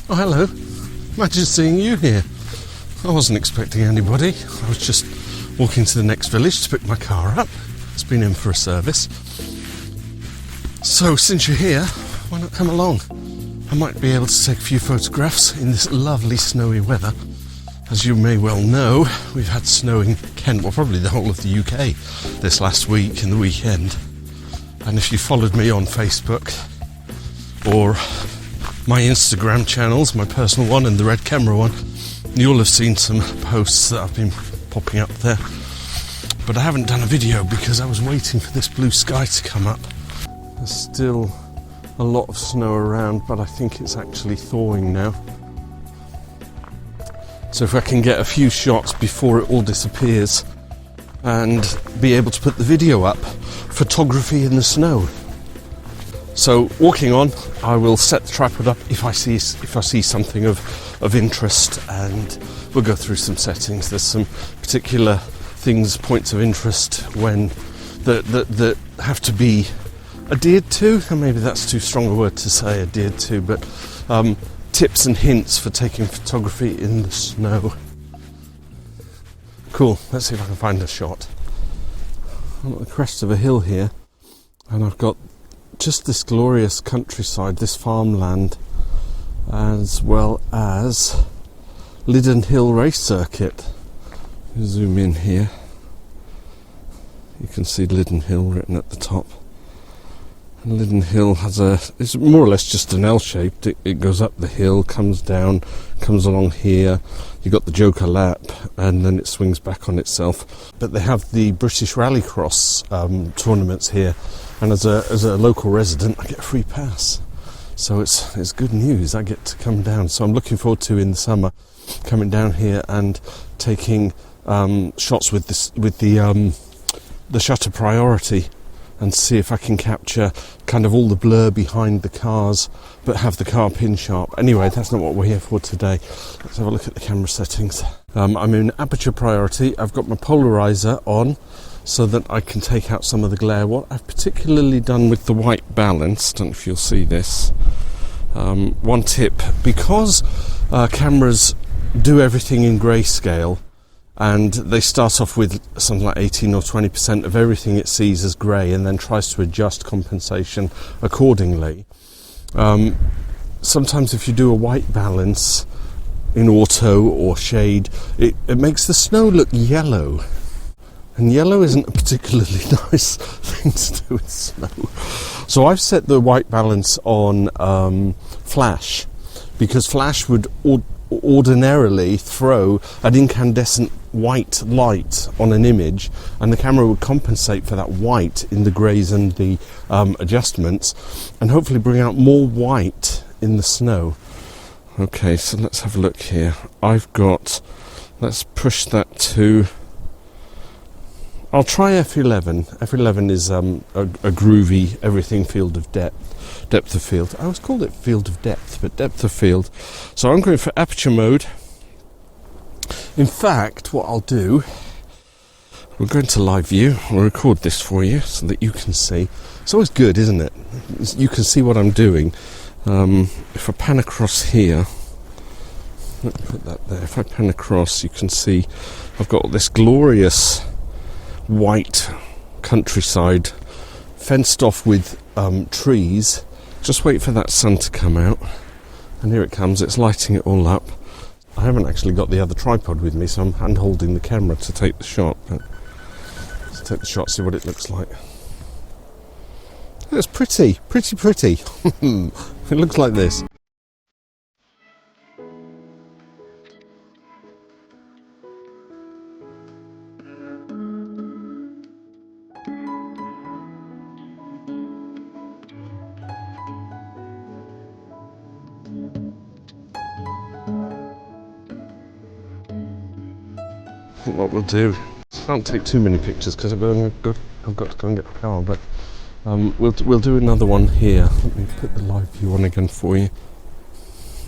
Oh, hello. Imagine seeing you here. I wasn't expecting anybody. I was just walking to the next village to pick my car up. It's been in for a service. So, since you're here, why not come along? I might be able to take a few photographs in this lovely snowy weather. As you may well know, we've had snow in Kent, well, probably the whole of the UK this last week and the weekend. And if you followed me on Facebook or my Instagram channels, my personal one and the Red Camera one, you'll have seen some posts that have been popping up there. But I haven't done a video because I was waiting for this blue sky to come up. There's still a lot of snow around, but I think it's actually thawing now. So if I can get a few shots before it all disappears and be able to put the video up, photography in the snow. So walking on, I will set the tripod up if I see something of interest, and we'll go through some settings. There's some particular things, points of interest when that have to be adhered to, and maybe that's too strong a word to say adhered to, but tips and hints for taking photography in the snow. Cool, let's see if I can find a shot. I'm at the crest of a hill here, and I've got just this glorious countryside, this farmland, as well as Liddon Hill race circuit. Zoom in here. You can see Liddon Hill written at the top. And Liddon Hill it's more or less just an L-shaped. It goes up the hill, comes down, comes along here. You've got the Joker Lap, and then it swings back on itself. But they have the British Rallycross tournaments here, and as a local resident, I get a free pass. So it's good news. I get to come down. So I'm looking forward to, in the summer, coming down here and taking shots with the shutter priority, and see if I can capture kind of all the blur behind the cars, but have the car pin sharp. Anyway, that's not what we're here for today. Let's have a look at the camera settings. I'm in aperture priority. I've got my polarizer on so that I can take out some of the glare. What I've particularly done with the white balance, don't know if you'll see this, one tip, because cameras do everything in grayscale, and they start off with something like 18 or 20% of everything it sees as grey, and then tries to adjust compensation accordingly. Sometimes if you do a white balance in auto or shade, it makes the snow look yellow. And yellow isn't a particularly nice thing to do with snow. So I've set the white balance on flash, because flash would ordinarily throw an incandescent white light on an image, and the camera would compensate for that white in the greys and the adjustments, and hopefully bring out more white in the snow. Okay, so let's have a look here. Let's push that to, I'll try F11. F11 is a groovy everything field of depth of field. I always called it field of depth, but depth of field. So I'm going for aperture mode. In fact, what I'll do, we're going to live view. I'll record this for you so that you can see. It's always good, isn't it? You can see what I'm doing. If I pan across here, let me put that there. If I pan across, you can see I've got this glorious white countryside fenced off with trees. Just wait for that sun to come out, and here it comes. It's lighting it all up. I haven't actually got the other tripod with me, so I'm hand holding the camera to take the shot. But let's take the shot, see what it looks like. It's pretty. It looks like this. What we'll do, I can't take too many pictures because I've got to go and get the car, but we'll do another one here. Let me put the live view on again for you.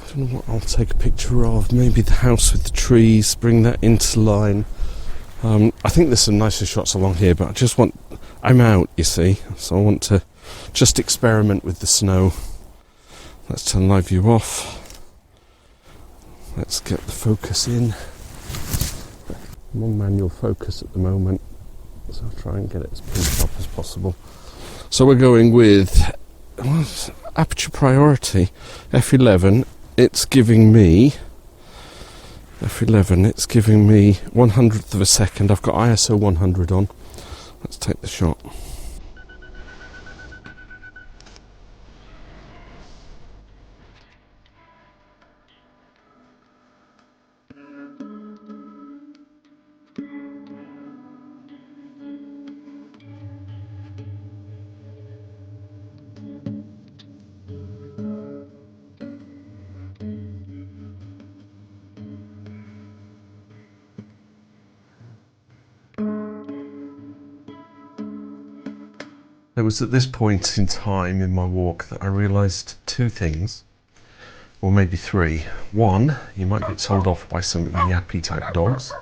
I don't know what I'll take a picture of. Maybe the house with the trees, bring that into line. I think there's some nicer shots along here, but I'm out, you see, so I want to just experiment with the snow. Let's turn live view off. Let's get the focus in. I'm on manual focus at the moment, so I'll try and get it as pinched up as possible. So we're going with aperture priority f11. It's giving me f11. It's giving me 100th of a second. I've got ISO 100 on. Let's take the shot. It was at this point in time in my walk that I realised two things, or maybe three. One, you might get told off by some yappy type dogs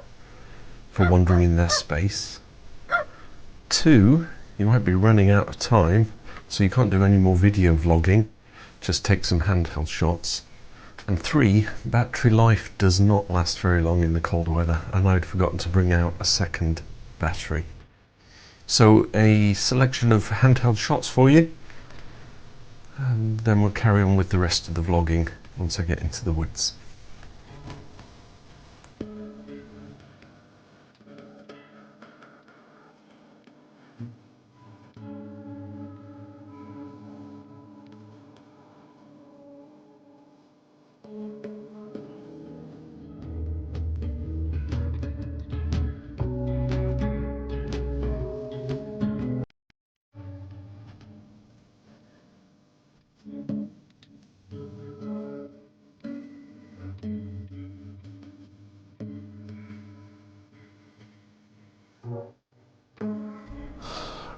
for wandering in their space. Two, you might be running out of time, so you can't do any more video vlogging, just take some handheld shots. And three, battery life does not last very long in the cold weather, and I'd forgotten to bring out a second battery. So a selection of handheld shots for you, and then we'll carry on with the rest of the vlogging once I get into the woods.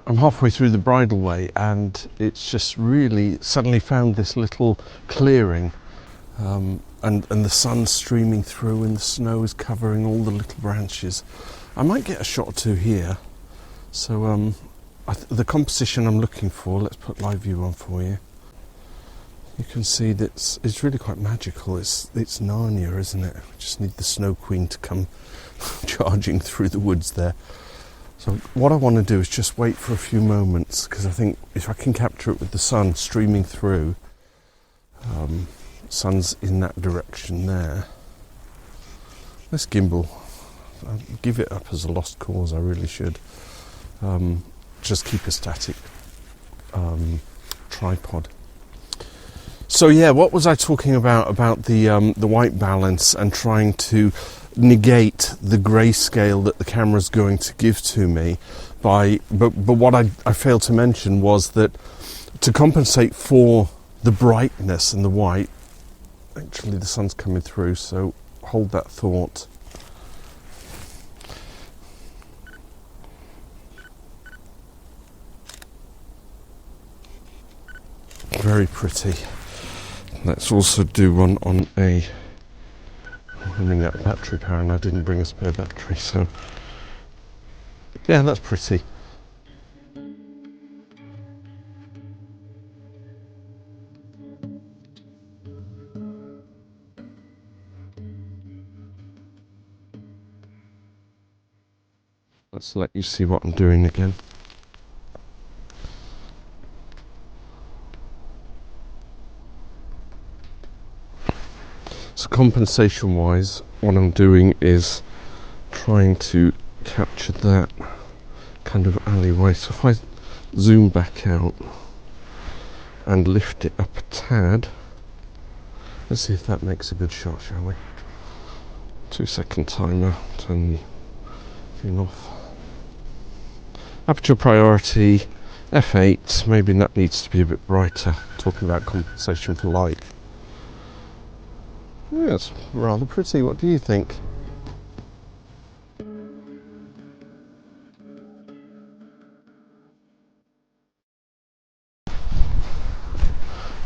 I'm halfway through the bridleway and it's just really suddenly found this little clearing, and the sun's streaming through and the snow is covering all the little branches. I might get a shot or two here. So the composition I'm looking for, let's put live view on for you. You can see that it's really quite magical. It's Narnia, isn't it? We just need the Snow Queen to come charging through the woods there. So what I want to do is just wait for a few moments, because I think if I can capture it with the sun streaming through, sun's in that direction there. Let's gimbal. I'll give it up as a lost cause, I really should. Just keep a static tripod. So yeah, what was I talking about the white balance and trying to negate the grayscale that the camera's going to give to me but what I failed to mention was that to compensate for the brightness and the white, actually the sun's coming through, so hold that thought. Very pretty. Let's also do one on a, I'm running out of battery power and I didn't bring a spare battery, so yeah, that's pretty. Let's let you see what I'm doing again. So compensation wise, what I'm doing is trying to capture that kind of alleyway. So if I zoom back out and lift it up a tad, let's see if that makes a good shot, shall we? 2-second timer, turn the thing off. Aperture priority f8, maybe that needs to be a bit brighter, talking about compensation for light. Yeah, it's rather pretty. What do you think?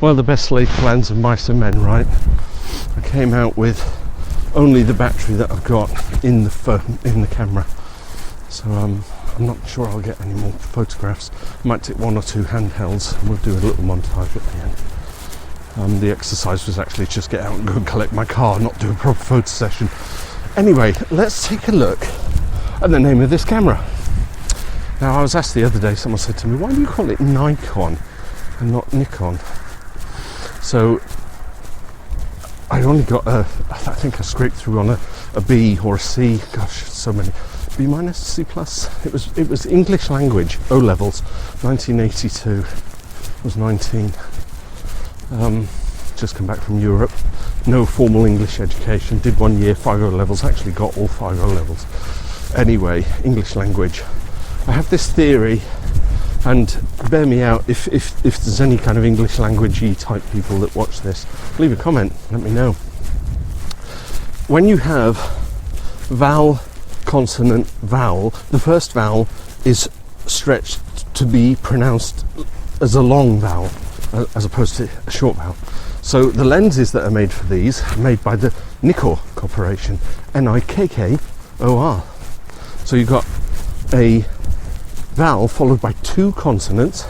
Well, the best laid plans of mice and men, right? I came out with only the battery that I've got in the phone, in the camera. So I'm not sure I'll get any more photographs. I might take one or two handhelds and we'll do a little montage at the end. The exercise was actually just get out and go and collect my car, not do a proper photo session. Anyway, let's take a look at the name of this camera. Now, I was asked the other day, someone said to me, why do you call it Nikon and not Nikon? So I only got I think I scraped through on a B or a C. Gosh, so many. B minus, C plus. It was English language, O levels, 1982. I was 19. Just come back from Europe. No formal English education. Did 1 year, 5 O levels. Actually got all 5 O levels. Anyway, English language. I have this theory, and bear me out if there's any kind of English language-y type people that watch this. Leave a comment, let me know. When you have vowel, consonant, vowel, the first vowel is stretched to be pronounced as a long vowel as opposed to a short vowel. So the lenses that are made for these are made by the Nikkor Corporation, Nikkor. So you've got a vowel followed by 2 consonants,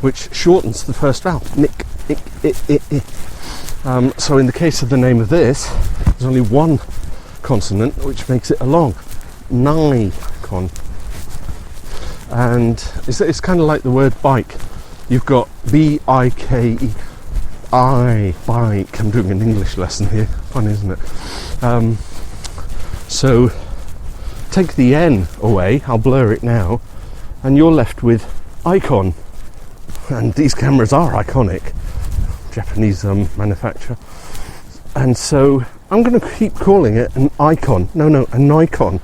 which shortens the first vowel. Nick, ick, I. So in the case of the name of this, there's only 1 consonant, which makes it a long Nikon. And it's kind of like the word bike. You've got B-I-K-E, bike. I'm doing an English lesson here. Fun, isn't it? So take the N away, I'll blur it now, and you're left with icon. And these cameras are iconic, Japanese manufacturer. And so I'm going to keep calling it an icon. No, a Nikon.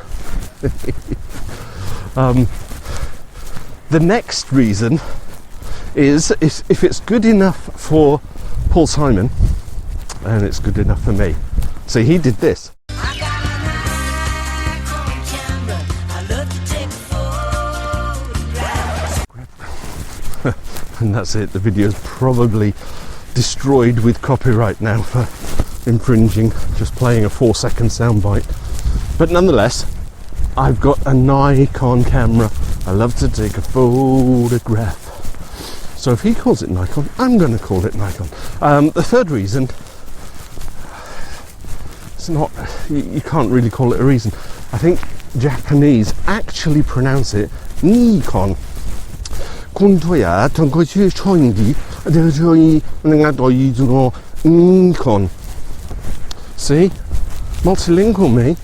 The next reason is if it's good enough for Paul Simon, and it's good enough for me. So he did this. And that's it. The video's probably destroyed with copyright now for infringing, just playing a 4-second soundbite. But nonetheless, I've got a Nikon camera. I love to take a photograph. So if he calls it Nikon, I'm going to call it Nikon. The third reason, it's not, you can't really call it a reason. I think Japanese actually pronounce it Nikon. Nikon. See? Multilingual me.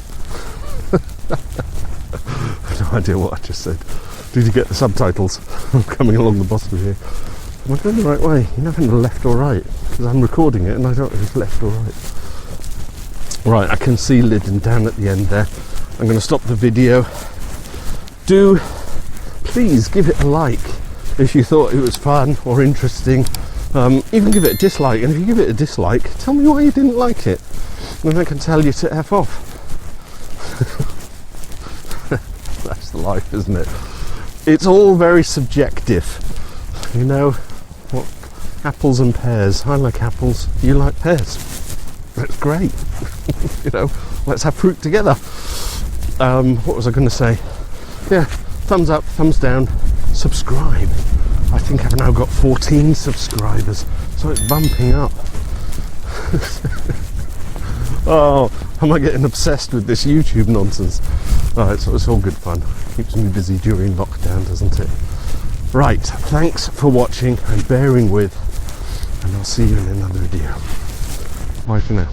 No idea what I just said. Did you get the subtitles? I'm coming along the bottom here. Am I going the right way? You never know left or right, because I'm recording it and I don't know if it's left or right. Right, I can see Lyddon down at the end there. I'm going to stop the video. Do please give it a like if you thought it was fun or interesting. Even give it a dislike, and if you give it a dislike, tell me why you didn't like it, and then I can tell you to F off. That's the life, isn't it? It's all very subjective, you know. What, apples and pears. I like apples, you like pears. That's great. You know, let's have fruit together. What was I going to say? Yeah, thumbs up, thumbs down, subscribe. I think I've now got 14 subscribers, so it's bumping up. Oh, am I getting obsessed with this YouTube nonsense? Right, so it's all good fun. Keeps me busy during lockdown, doesn't it? Right, thanks for watching and bearing with, and I'll see you in another video. Bye for now.